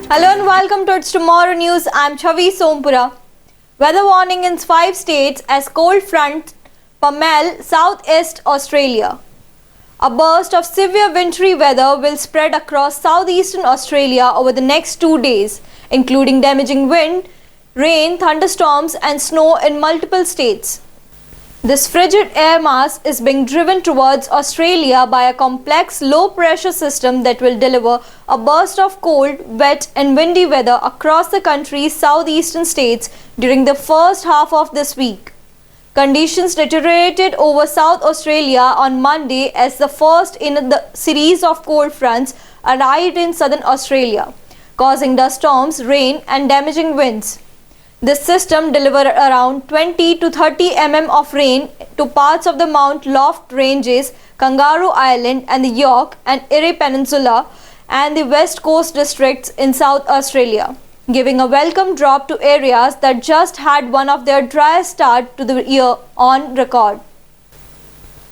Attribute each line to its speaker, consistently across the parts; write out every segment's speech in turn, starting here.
Speaker 1: Hello and welcome to It's Tomorrow News. I'm Chavi Sompura. Weather warning in 5 states as cold front Pamel, Southeast Australia. A burst of severe wintry weather will spread across southeastern Australia over the next 2 days, including damaging wind, rain, thunderstorms and snow in multiple states. This frigid air mass is being driven towards Australia by a complex low-pressure system that will deliver a burst of cold, wet and windy weather across the country's southeastern states during the first half of this week. Conditions deteriorated over South Australia on Monday as the first in the series of cold fronts arrived in southern Australia, causing dust storms, rain and damaging winds. This system delivered around 20 to 30 mm of rain to parts of the Mount Loft Ranges, Kangaroo Island and the York and Eyre Peninsula and the West Coast districts in South Australia, giving a welcome drop to areas that just had one of their driest start to the year on record.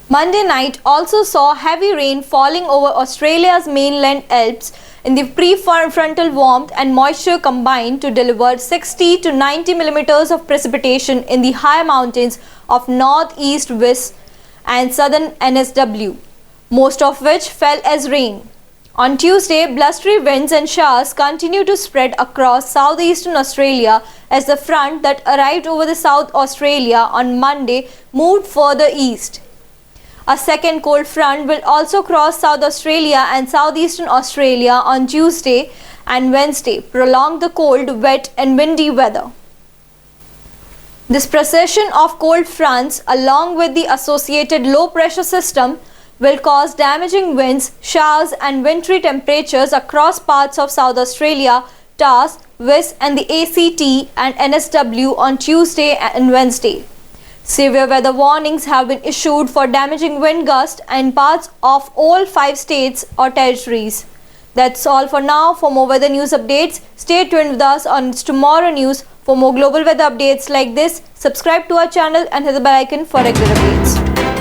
Speaker 1: Monday night also saw heavy rain falling over Australia's mainland Alps in the prefrontal warmth and moisture combined to deliver 60 to 90 millimeters of precipitation in the high mountains of northeast West and southern NSW, most of which fell as rain. On Tuesday, blustery winds and showers continue to spread across southeastern Australia as the front that arrived over the South Australia on Monday moved further east. A second cold front will also cross South Australia and southeastern Australia on Tuesday and Wednesday, prolong the cold, wet and windy weather. This procession of cold fronts, along with the associated low-pressure system, will cause damaging winds, showers and wintry temperatures across parts of South Australia, TARS, West and the ACT and NSW on Tuesday and Wednesday. Severe weather warnings have been issued for damaging wind gusts in parts of all 5 states or territories. That's all for now. For more weather news updates, stay tuned with us on It's Tomorrow News. For more global weather updates like this, subscribe to our channel and hit the bell icon for regular updates.